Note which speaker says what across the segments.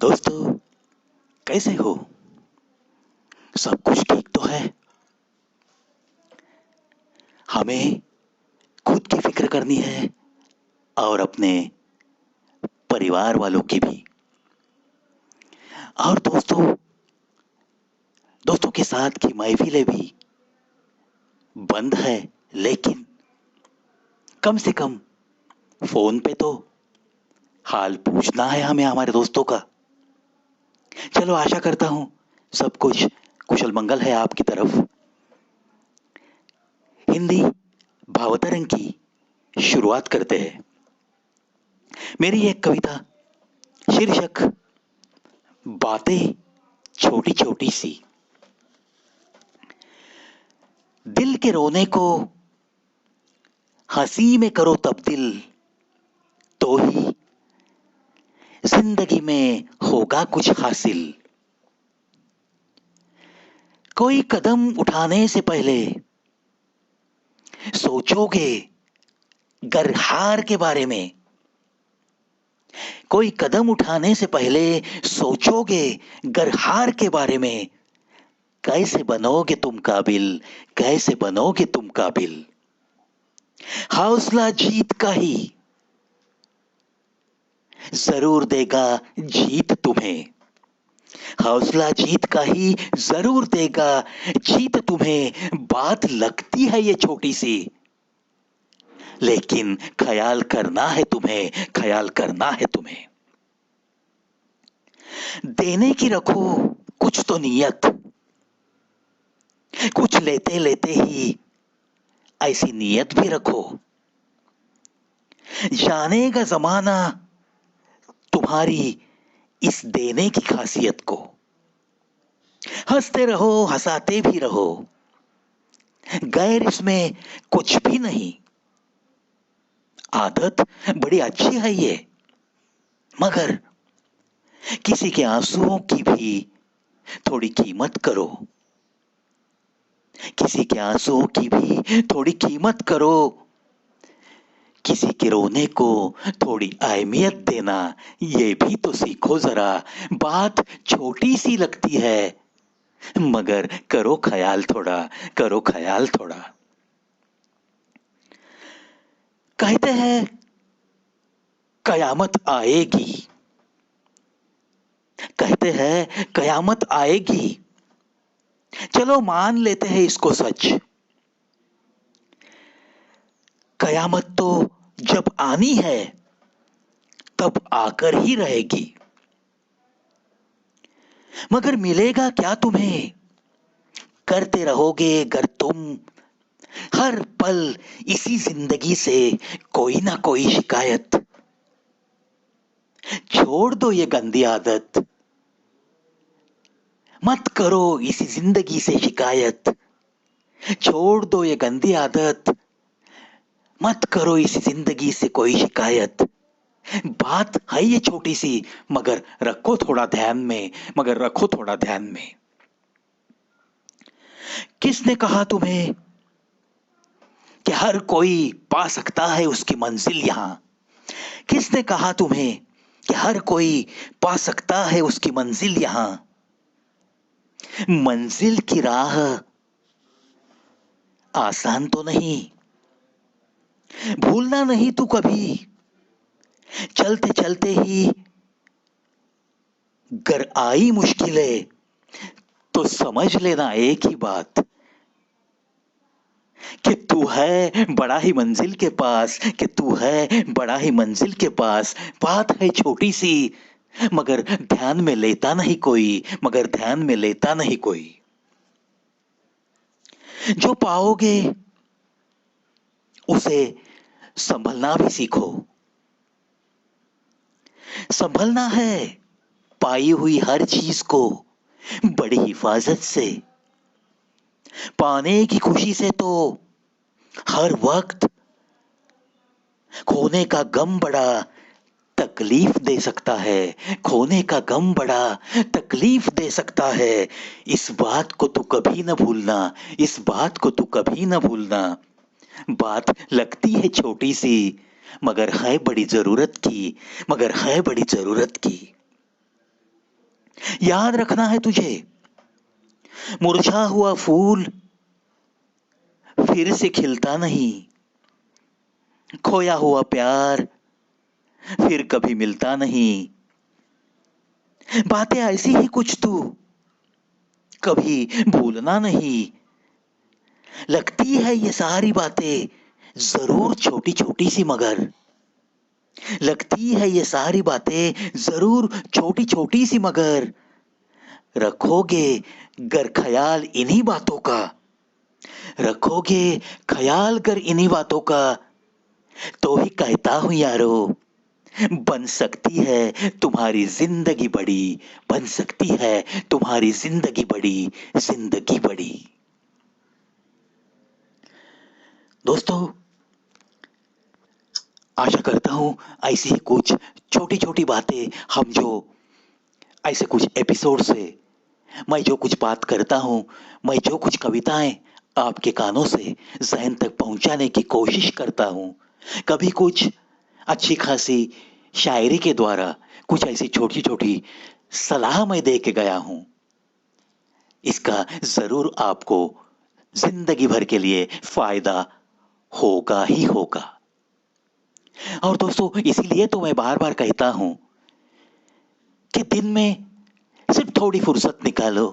Speaker 1: दोस्तों, कैसे हो? सब कुछ ठीक तो है? हमें खुद की फिक्र करनी है और अपने परिवार वालों की भी। और दोस्तों दोस्तों के साथ की महफिलें भी बंद है, लेकिन कम से कम फोन पे तो हाल पूछना है हमें हमारे दोस्तों का। चलो, आशा करता हूं सब कुछ कुशल मंगल है आपकी तरफ। हिंदी भावांतरण की शुरुआत करते हैं। मेरी एक कविता, शीर्षक बातें छोटी छोटी सी। दिल के रोने को हंसी में करो तब्दील, तो ही जिंदगी में होगा कुछ हासिल। कोई कदम उठाने से पहले सोचोगे गर हार के बारे में। कोई कदम उठाने से पहले सोचोगे गर हार के बारे में। कैसे बनोगे तुम काबिल, कैसे बनोगे तुम काबिल। हौसला जीत का ही जरूर देगा जीत तुम्हें। हौसला जीत का ही जरूर देगा जीत तुम्हें। बात लगती है ये छोटी सी, लेकिन ख्याल करना है तुम्हें, ख्याल करना है तुम्हें। देने की रखो कुछ तो नियत, कुछ लेते लेते ही ऐसी नियत भी रखो। जानेगा जमाना तुम्हारी इस देने की खासियत को। हंसते रहो, हंसाते भी रहो, गैर इसमें कुछ भी नहीं। आदत बड़ी अच्छी है ये, मगर किसी के आंसुओं की भी थोड़ी कीमत करो। किसी के आंसुओं की भी थोड़ी कीमत करो। किसी के रोने को थोड़ी अहमियत देना, ये भी तो सीखो जरा। बात छोटी सी लगती है, मगर करो ख्याल थोड़ा, करो ख्याल थोड़ा। कहते हैं कयामत आएगी, कहते हैं कयामत आएगी। चलो मान लेते हैं इसको सच। कयामत तो जब आनी है तब आकर ही रहेगी। मगर मिलेगा क्या तुम्हें? करते रहोगे अगर तुम हर पल इसी जिंदगी से कोई ना कोई शिकायत। छोड़ दो ये गंदी आदत, मत करो इसी जिंदगी से शिकायत। छोड़ दो ये गंदी आदत, मत करो इस जिंदगी से कोई शिकायत। बात है ये छोटी सी, मगर रखो थोड़ा ध्यान में, मगर रखो थोड़ा ध्यान में। किसने कहा तुम्हें कि हर कोई पा सकता है उसकी मंजिल यहां? किसने कहा तुम्हें कि हर कोई पा सकता है उसकी मंजिल यहां? मंजिल की राह आसान तो नहीं, भूलना नहीं तू कभी। चलते चलते ही गर आई मुश्किलें, तो समझ लेना एक ही बात कि तू है बड़ा ही मंजिल के पास, कि तू है बड़ा ही मंजिल के पास। बात है छोटी सी, मगर ध्यान में लेता नहीं कोई, मगर ध्यान में लेता नहीं कोई। जो पाओगे उसे संभलना भी सीखो। संभलना है पाई हुई हर चीज को बड़ी हिफाजत से। पाने की खुशी से तो हर वक्त खोने का गम बड़ा तकलीफ दे सकता है। खोने का गम बड़ा तकलीफ दे सकता है। इस बात को तू कभी न भूलना, इस बात को तू कभी न भूलना। बात लगती है छोटी सी, मगर है बड़ी जरूरत की, मगर है बड़ी जरूरत की। याद रखना है तुझे, मुरझा हुआ फूल फिर से खिलता नहीं, खोया हुआ प्यार फिर कभी मिलता नहीं। बातें ऐसी ही कुछ तू कभी भूलना नहीं। लगती है ये सारी बातें जरूर छोटी छोटी सी, मगर लगती है ये सारी बातें जरूर छोटी छोटी सी, मगर रखोगे गर ख्याल इन्हीं बातों का, रखोगे ख्याल कर इन्हीं बातों का, तो ही कहता हूं यारो, बन सकती है तुम्हारी जिंदगी बड़ी, बन सकती है तुम्हारी जिंदगी बड़ी, जिंदगी बड़ी। दोस्तों, आशा करता हूं ऐसी ही कुछ छोटी छोटी बातें हम जो ऐसे कुछ एपिसोड से मैं जो कुछ बात करता हूं, मैं जो कुछ कविताएं आपके कानों से जहन तक पहुंचाने की कोशिश करता हूं, कभी कुछ अच्छी खासी शायरी के द्वारा कुछ ऐसी छोटी छोटी सलाह मैं दे के गया हूं, इसका जरूर आपको जिंदगी भर के लिए फायदा होगा ही होगा। और दोस्तों, इसीलिए तो मैं बार बार कहता हूं कि दिन में सिर्फ थोड़ी फुर्सत निकालो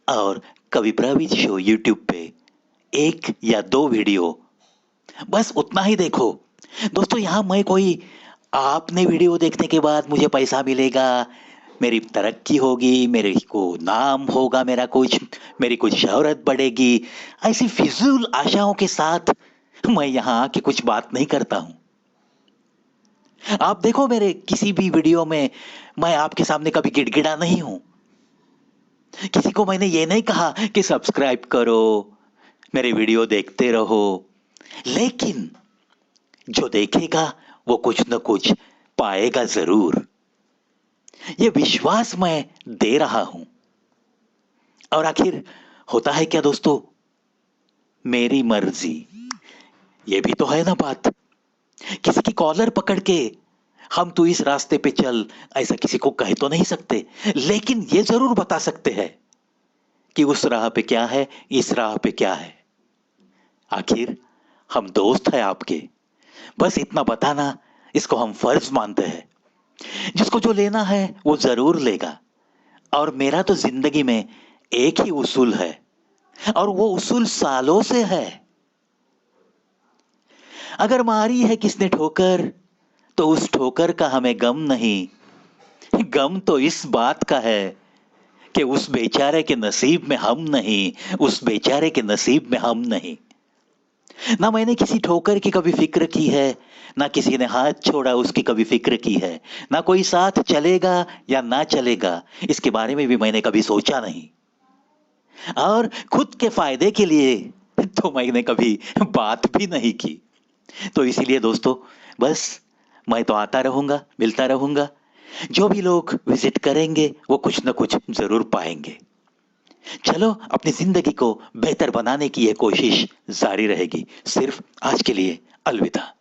Speaker 1: और कवि प्रवीण शो यूट्यूब पे एक या दो वीडियो, बस उतना ही देखो। दोस्तों, यहां मैं कोई आपने वीडियो देखने के बाद मुझे पैसा मिलेगा, मेरी तरक्की होगी, मेरे को नाम होगा, मेरा कुछ मेरी कुछ शोहरत बढ़ेगी, ऐसी फिजूल आशाओं के साथ मैं यहां आके कुछ बात नहीं करता हूं। आप देखो मेरे किसी भी वीडियो में मैं आपके सामने कभी गिड़गिड़ा नहीं हूं। किसी को मैंने ये नहीं कहा कि सब्सक्राइब करो, मेरे वीडियो देखते रहो, लेकिन जो देखेगा वो कुछ न कुछ पाएगा जरूर, ये विश्वास मैं दे रहा हूं। और आखिर होता है क्या दोस्तों, मेरी मर्जी, ये भी तो है ना बात। किसी की कॉलर पकड़ के हम तो इस रास्ते पे चल, ऐसा किसी को कह तो नहीं सकते, लेकिन ये जरूर बता सकते हैं कि उस राह पे क्या है, इस राह पे क्या है। आखिर हम दोस्त हैं आपके, बस इतना बताना, इसको हम फर्ज मानते हैं। जिसको जो लेना है वो जरूर लेगा। और मेरा तो जिंदगी में एक ही उसूल है, और वो उसूल सालों से है। अगर मारी है किसने ठोकर, तो उस ठोकर का हमें गम नहीं, गम तो इस बात का है कि उस बेचारे के नसीब में हम नहीं, उस बेचारे के नसीब में हम नहीं। ना मैंने किसी ठोकर की कभी फिक्र की है, ना किसी ने हाथ छोड़ा उसकी कभी फिक्र की है, ना कोई साथ चलेगा या ना चलेगा इसके बारे में भी मैंने कभी सोचा नहीं। और खुद के फायदे के लिए तो मैंने कभी बात भी नहीं की। तो इसीलिए दोस्तों, बस मैं तो आता रहूंगा, मिलता रहूंगा। जो भी लोग विजिट करेंगे वो कुछ ना कुछ जरूर पाएंगे। चलो, अपनी जिंदगी को बेहतर बनाने की यह कोशिश जारी रहेगी। सिर्फ आज के लिए अलविदा।